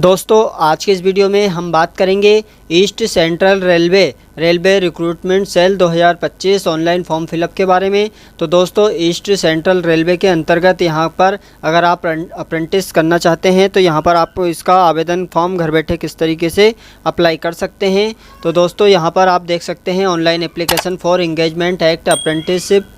दोस्तों आज के इस वीडियो में हम बात करेंगे East Central Railway recruitment cell 2025 online form fill up के बारे में। तो दोस्तों ईस्ट सेंट्रल रेलवे के अंतर्गत यहाँ पर अगर आप अप्रेंटिस करना चाहते हैं तो यहाँ पर आप इसका आवेदन फॉर्म घर बैठे किस तरीके से अप्लाई कर सकते हैं। तो दोस्तों यहाँ पर आप देख सकते हैं online application for engagement act apprenticeship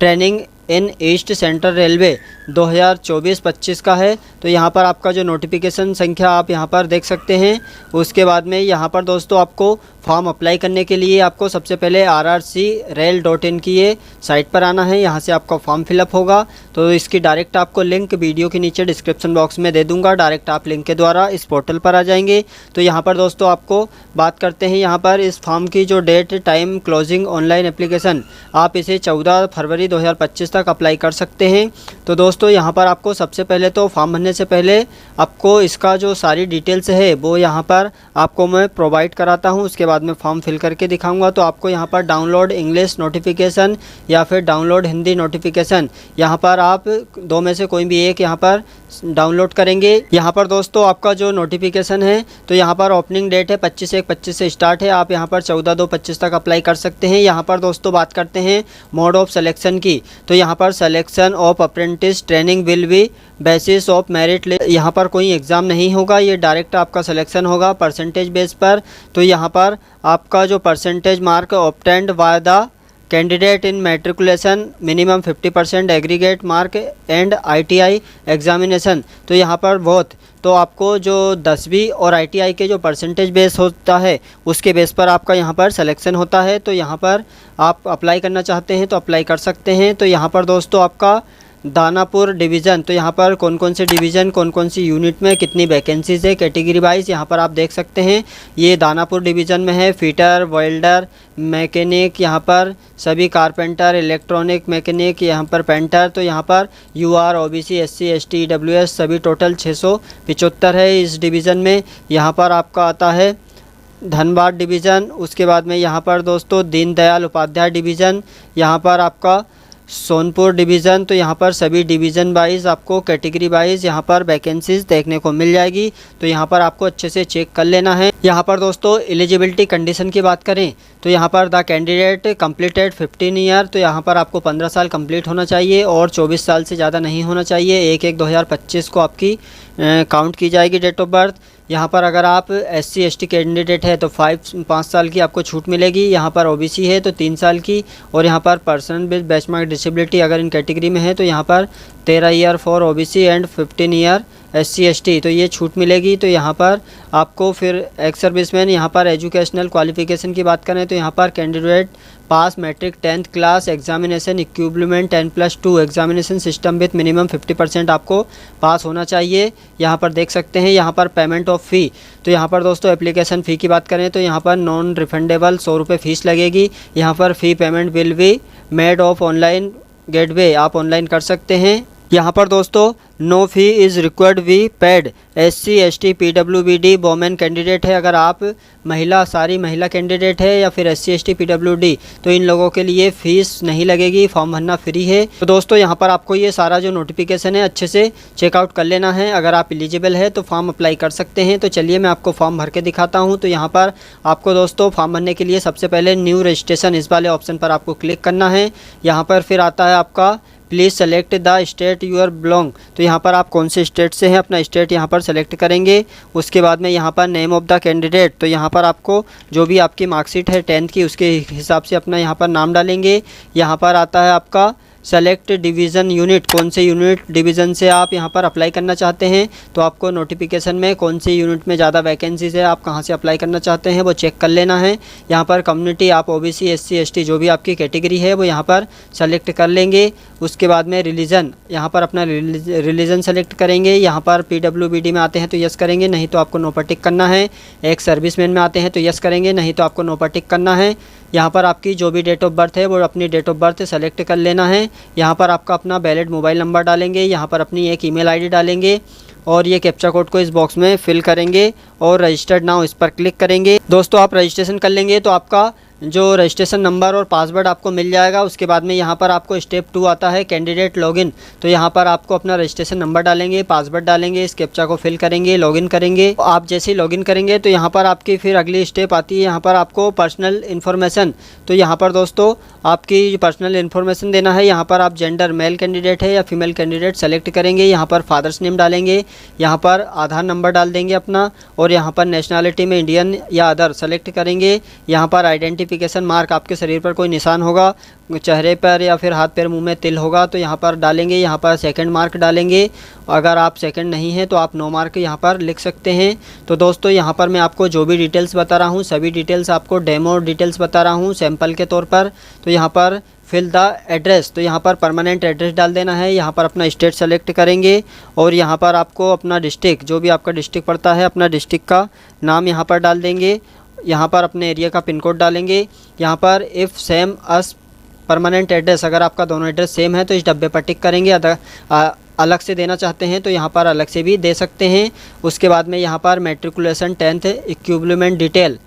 training in east Central railway 2024-25 का है। तो यहाँ पर आपका जो नोटिफिकेशन संख्या आप यहाँ पर देख सकते हैं। उसके बाद में यहाँ पर दोस्तों आपको फॉर्म अप्लाई करने के लिए आपको सबसे पहले rrcrail.in की ये साइट पर आना है। यहाँ से आपका फॉर्म फिलअप होगा। तो इसकी डायरेक्ट आपको लिंक वीडियो के नीचे डिस्क्रिप्शन बॉक्स में दे दूँगा। डायरेक्ट आप लिंक के द्वारा इस पोर्टल पर आ जाएंगे। तो यहाँ पर दोस्तों आपको बात करते हैं यहाँ पर इस फॉर्म की जो date time closing online application आप इसे 14 फरवरी 2025 तक अप्लाई कर सकते हैं। तो दोस्तों यहाँ पर आपको सबसे पहले तो फॉर्म भरने से पहले आपको इसका जो सारी डिटेल्स है वो यहाँ पर आपको मैं प्रोवाइड कराता हूँ। उसके बाद में फॉर्म फिल करके दिखाऊंगा। तो आपको यहाँ पर डाउनलोड इंग्लिश नोटिफिकेशन या फिर डाउनलोड हिंदी नोटिफिकेशन, यहाँ पर आप दो में से कोई भी एक यहाँ पर डाउनलोड करेंगे। यहाँ पर दोस्तों आपका जो नोटिफिकेशन है तो यहाँ पर ओपनिंग डेट है 25/1/25 से स्टार्ट है। आप यहाँ पर 14/2/25 तक अप्लाई कर सकते हैं। यहाँ पर दोस्तों बात करते हैं मोड ऑफ सिलेक्शन की। तो यहाँ पर selection of apprentice training will be basis of merit. यहाँ पर कोई एग्ज़ाम नहीं होगा, ये डायरेक्ट आपका सिलेक्शन होगा परसेंटेज बेस पर। तो यहाँ पर आपका जो percentage mark obtained by the candidate in matriculation minimum 50% aggregate mark and ITI examination. तो यहाँ पर तो आपको जो 10वीं और ITI के जो परसेंटेज बेस होता है उसके बेस पर आपका यहाँ पर सिलेक्शन होता है। तो यहाँ पर आप अप्लाई करना चाहते हैं तो अप्लाई कर सकते हैं। तो यहाँ पर दोस्तों आपका दानापुर डिवीज़न, तो यहाँ पर कौन कौन से डिवीज़न कौन कौन सी यूनिट में कितनी वैकेंसीज है कैटेगरी वाइज यहाँ पर आप देख सकते हैं। ये दानापुर डिवीज़न में है फिटर, वेल्डर, मैकेनिक, यहाँ पर सभी कारपेंटर, इलेक्ट्रॉनिक मैकेनिक, यहाँ पर पेंटर। तो यहाँ पर UR OBC SC ST EWS सभी टोटल 675 है इस डिवीज़न में। यहाँ पर आपका आता है धनबाद डिवीज़न। उसके बाद में यहाँ पर दोस्तों दीनदयाल उपाध्याय डिवीज़न, यहाँ पर आपका सोनपुर डिवीज़न। तो यहाँ पर सभी डिवीज़न वाइज आपको कैटेगरी वाइज यहाँ पर वैकेंसीज देखने को मिल जाएगी। तो यहाँ पर आपको अच्छे से चेक कर लेना है। यहाँ पर दोस्तों एलिजिबिलिटी कंडीशन की बात करें तो यहाँ पर द कैंडिडेट कंप्लीटेड 15 ईयर, तो यहाँ पर आपको 15 साल कंप्लीट होना चाहिए और 24 साल से ज़्यादा नहीं होना चाहिए। 1/1/2025 को आपकी काउंट की जाएगी डेट ऑफ बर्थ। यहाँ पर अगर आप SC ST कैंडिडेट है तो 5 साल की आपको छूट मिलेगी। यहाँ पर OBC है तो 3 साल की, और यहाँ पर पर्सन विद बेंचमार्क डिसेबिलिटी अगर इन कैटेगरी में है तो यहाँ पर 13 year for OBC and 15 year SC ST, तो ये छूट मिलेगी। तो यहाँ पर आपको फिर एक्स सर्विसमैन, यहाँ पर एजुकेशनल क्वालिफिकेशन की बात करें तो यहाँ पर candidate pass matric 10th class examination equipment 10+2 examination system with minimum 50% आपको पास होना चाहिए। यहाँ पर देख सकते हैं यहाँ पर पेमेंट ऑफ फ़ी। तो यहाँ पर दोस्तों एप्लीकेशन फ़ी की बात करें तो यहाँ पर नॉन रिफंडेबल 100 रुपये फ़ीस लगेगी। यहाँ पर fee payment will be made of online gateway, आप ऑनलाइन कर सकते हैं। यहाँ पर दोस्तों no fee is required we paid SC ST PWD women candidate है। अगर आप सारी महिला कैंडिडेट है या फिर SC ST PWD तो इन लोगों के लिए फ़ीस नहीं लगेगी, फॉर्म भरना फ्री है। तो दोस्तों यहाँ पर आपको ये सारा जो नोटिफिकेशन है अच्छे से चेकआउट कर लेना है। अगर आप एलिजिबल है तो फॉर्म अप्लाई कर सकते हैं। तो चलिए मैं आपको फॉर्म भर के दिखाता हूँ। तो यहाँ पर आपको दोस्तों फॉर्म भरने के लिए सबसे पहले न्यू रजिस्ट्रेशन इस वाले ऑप्शन पर आपको क्लिक करना है। यहाँ पर फिर आता है आपका please select the state your belong. तो यहाँ पर आप कौन से स्टेट से हैं अपना स्टेट यहाँ पर सेलेक्ट करेंगे। उसके बाद में यहाँ पर नेम ऑफ़ द कैंडिडेट, तो यहाँ पर आपको जो भी आपकी मार्कशीट है 10th की उसके हिसाब से अपना यहाँ पर नाम डालेंगे। यहाँ पर आता है आपका सेलेक्ट डिवीज़न यूनिट, कौन से यूनिट डिवीज़न से आप यहाँ पर अप्लाई करना चाहते हैं। तो आपको नोटिफिकेशन में कौन से यूनिट में ज़्यादा वैकेंसीज है, आप कहाँ से अप्लाई करना चाहते हैं वो चेक कर लेना है। यहाँ पर कम्युनिटी आप OBC SC ST जो भी आपकी कैटेगरी है वो यहाँ पर सेलेक्ट कर लेंगे। उसके बाद में रिलीजन, यहाँ पर अपना रिलीजन सेलेक्ट करेंगे। यहाँ पर PWBD में आते हैं तो यस करेंगे, नहीं तो आपको नो पर टिक करना है। एक सर्विसमैन में आते हैं तो यस करेंगे, नहीं तो आपको नो पर टिक करना है। यहाँ पर आपकी जो भी डेट ऑफ बर्थ है वो अपनी डेट ऑफ बर्थ सेलेक्ट कर लेना है। यहाँ पर आपका अपना वैलिड मोबाइल नंबर डालेंगे। यहाँ पर अपनी एक ईमेल आईडी डालेंगे और ये कैप्चा कोड को इस बॉक्स में फिल करेंगे और रजिस्टर्ड नाउ इस पर क्लिक करेंगे। दोस्तों आप रजिस्ट्रेशन कर लेंगे तो आपका जो रजिस्ट्रेशन नंबर और पासवर्ड आपको मिल जाएगा। उसके बाद में यहाँ पर आपको स्टेप 2 आता है कैंडिडेट लॉगिन। तो यहाँ पर आपको अपना रजिस्ट्रेशन नंबर डालेंगे, पासवर्ड डालेंगे, इस कैप्चा को फिल करेंगे, लॉगिन करेंगे। आप जैसे ही लॉगिन करेंगे तो यहाँ पर आपकी फिर अगली स्टेप आती है, यहाँ पर आपको पर्सनल इन्फॉर्मेशन। तो यहाँ पर दोस्तों आपकी पर्सनल इन्फॉर्मेशन देना है। यहाँ पर आप जेंडर मेल कैंडिडेट है या फीमेल कैंडिडेट सेलेक्ट करेंगे। यहाँ पर फादर्स नेम डालेंगे, यहाँ पर आधार नंबर डाल देंगे अपना, और यहाँ पर नेशनलिटी में इंडियन या अदर सेलेक्ट करेंगे। यहाँ पर आइडेंटिफिकेशन मार्क, आपके शरीर पर कोई निशान होगा, चेहरे पर या फिर हाथ पैर मुंह में तिल होगा तो यहाँ पर डालेंगे। यहाँ पर सेकंड मार्क डालेंगे। अगर आप सेकंड नहीं है तो आप नो मार्क यहाँ पर लिख सकते हैं। तो दोस्तों यहाँ पर मैं आपको जो भी डिटेल्स बता रहा हूँ सभी डिटेल्स आपको डेमो डिटेल्स बता रहा हूँ सैंपल के तौर पर। तो यहाँ पर फिल द एड्रेस, तो यहाँ पर परमानेंट एड्रेस डाल देना है। यहाँ पर अपना स्टेट सेलेक्ट करेंगे और यहाँ पर आपको अपना डिस्ट्रिक्ट, जो भी आपका डिस्ट्रिक्ट पड़ता है, अपना डिस्ट्रिक्ट का नाम यहाँ पर डाल देंगे। यहाँ पर अपने एरिया का पिन कोड डालेंगे। यहाँ पर if same us permanent address, अगर आपका दोनों एड्रेस सेम है तो इस डब्बे पर टिक करेंगे। अलग से देना चाहते हैं तो यहाँ पर अलग से भी दे सकते हैं। उसके बाद में यहाँ पर मैट्रिकुलेशन 10th इक्विपमेंट डिटेल,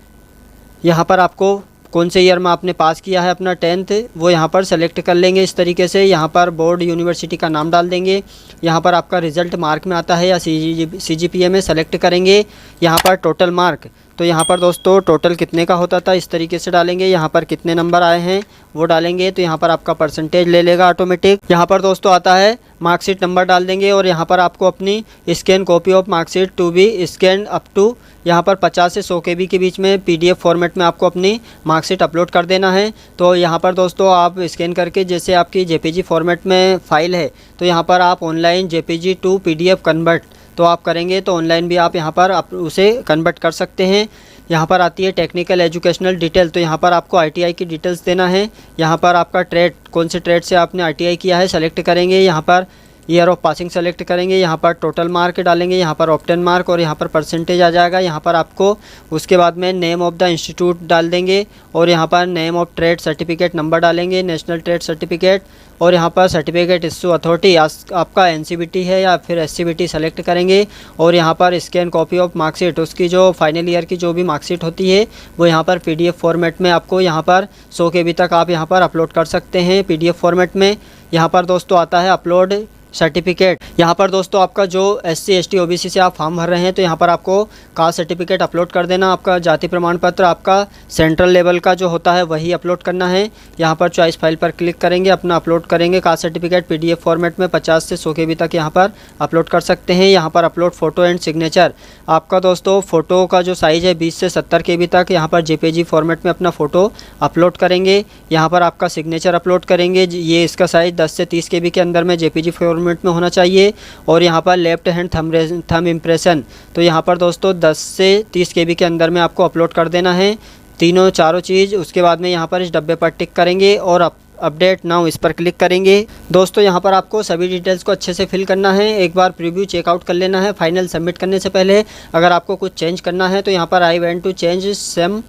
यहाँ पर आपको कौन से ईयर में आपने पास किया है अपना 10th वो यहाँ पर सेलेक्ट कर लेंगे इस तरीके से। यहाँ पर बोर्ड यूनिवर्सिटी का नाम डाल देंगे। यहाँ पर आपका रिज़ल्ट मार्क में आता है या CGPA में सेलेक्ट करेंगे। यहाँ पर टोटल मार्क, तो यहाँ पर दोस्तों टोटल कितने का होता था इस तरीके से डालेंगे। यहाँ पर कितने नंबर आए हैं वो डालेंगे, तो यहाँ पर आपका परसेंटेज ले लेगा ऑटोमेटिक। यहाँ पर दोस्तों आता है मार्कशीट नंबर डाल देंगे और यहाँ पर आपको अपनी scan copy of marksheet to be scan up to, यहाँ पर 50 से 100 KB के बीच में PDF फॉर्मेट में आपको अपनी मार्कशीट अपलोड कर देना है। तो यहाँ पर दोस्तों आप स्कैन करके, जैसे आपकी JPG फॉर्मेट में फ़ाइल है तो यहाँ पर आप online JPG to PDF convert तो आप करेंगे तो ऑनलाइन भी आप यहाँ पर आप उसे कन्वर्ट कर सकते हैं। यहाँ पर आती है टेक्निकल एजुकेशनल डिटेल, तो यहाँ पर आपको ITI की डिटेल्स देना है। यहाँ पर आपका ट्रेड, कौन से ट्रेड से आपने ITI किया है सेलेक्ट करेंगे। यहाँ per year of passing select करेंगे। यहाँ पर टोटल मार्क डालेंगे, यहाँ पर ऑप्टेन मार्क और यहाँ पर परसेंटेज आ जाएगा। यहाँ पर आपको उसके बाद में नेम ऑफ़ द इंस्टीट्यूट डाल देंगे और यहाँ पर name of trade certificate number डालेंगे, नेशनल ट्रेड सर्टिफिकेट, और यहाँ पर सर्टिफिकेट इशू अथॉरिटी आपका NCBT है या फिर SCBT सेलेक्ट करेंगे। और यहाँ पर स्कैन कॉपी ऑफ मार्कशीट, उसकी जो फाइनल ईयर की जो भी मार्कशीट होती है वो यहाँ पर PDF फॉर्मेट में आपको यहाँ पर 100 KB तक आप यहाँ पर अपलोड कर सकते हैं PDF फॉर्मेट में। यहाँ पर दोस्तों आता है अपलोड सर्टिफिकेट। यहाँ पर दोस्तों आपका जो SC ST OBC से आप फॉर्म भर रहे हैं तो यहाँ पर आपको कास्ट सर्टिफिकेट अपलोड कर देना। आपका जाति प्रमाण पत्र आपका सेंट्रल लेवल का जो होता है वही अपलोड करना है। यहाँ पर चॉइस फाइल पर क्लिक करेंगे, अपना अपलोड करेंगे कास्ट सर्टिफिकेट PDF फॉर्मेट में 50 से 100 KB तक यहाँ पर अपलोड कर सकते हैं। यहाँ पर अपलोड फ़ोटो एंड सिग्नेचर, आपका दोस्तों फ़ोटो का जो साइज़ है 20 से 70 KB तक यहाँ पर JPG फॉर्मेट में अपना फ़ोटो अपलोड करेंगे। यहाँ पर आपका सिग्नेचर अपलोड करेंगे, ये इसका साइज़ 10 से 30 KB के अंदर में JPG फॉर्मेट में होना चाहिए। और यहाँ पर लेफ्ट हैंड थंब इम्प्रेशन, तो यहाँ पर दोस्तों 10 से 30 KB के अंदर में आपको अपलोड कर देना है तीनों चारों चीज़। उसके बाद में यहाँ पर इस डब्बे पर टिक करेंगे और अपडेट नाउ इस पर क्लिक करेंगे। दोस्तों यहाँ पर आपको सभी डिटेल्स को अच्छे से फिल करना है, एक बार प्रीव्यू चेकआउट कर लेना है। फाइनल सबमिट करने से पहले अगर आपको कुछ चेंज करना है तो यहाँ पर I want to change some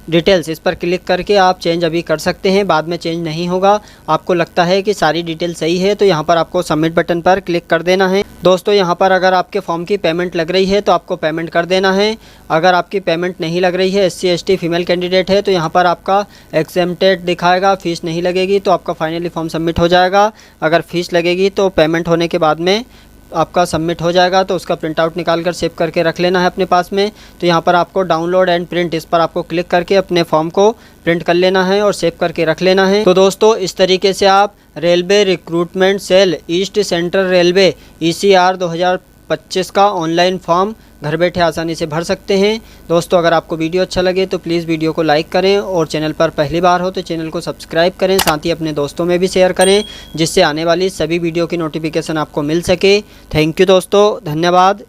details, इस पर क्लिक करके आप चेंज अभी कर सकते हैं, बाद में चेंज नहीं होगा। आपको लगता है कि सारी डिटेल सही है तो यहाँ पर आपको सबमिट बटन पर क्लिक कर देना है। दोस्तों यहाँ पर अगर आपके फॉर्म की पेमेंट लग रही है तो आपको पेमेंट कर देना है। अगर आपकी पेमेंट नहीं लग रही है, SC ST फीमेल कैंडिडेट है तो यहाँ पर आपका एग्जेम्प्टेड दिखाएगा, फ़ीस नहीं लगेगी तो आपका फाइनली फॉर्म सबमिट हो जाएगा। अगर फ़ीस लगेगी तो पेमेंट होने के बाद में आपका सबमिट हो जाएगा, तो उसका प्रिंट आउट निकाल कर सेव करके रख लेना है अपने पास में। तो यहाँ पर आपको डाउनलोड एंड प्रिंट, इस पर आपको क्लिक करके अपने फॉर्म को प्रिंट कर लेना है और सेव करके रख लेना है। तो दोस्तों इस तरीके से आप railway recruitment cell East Central Railway ECR 2025 का ऑनलाइन फॉर्म घर बैठे आसानी से भर सकते हैं। दोस्तों अगर आपको वीडियो अच्छा लगे तो प्लीज़ वीडियो को लाइक करें और चैनल पर पहली बार हो तो चैनल को सब्सक्राइब करें, साथ ही अपने दोस्तों में भी शेयर करें जिससे आने वाली सभी वीडियो की नोटिफिकेशन आपको मिल सके। थैंक यू दोस्तों, धन्यवाद।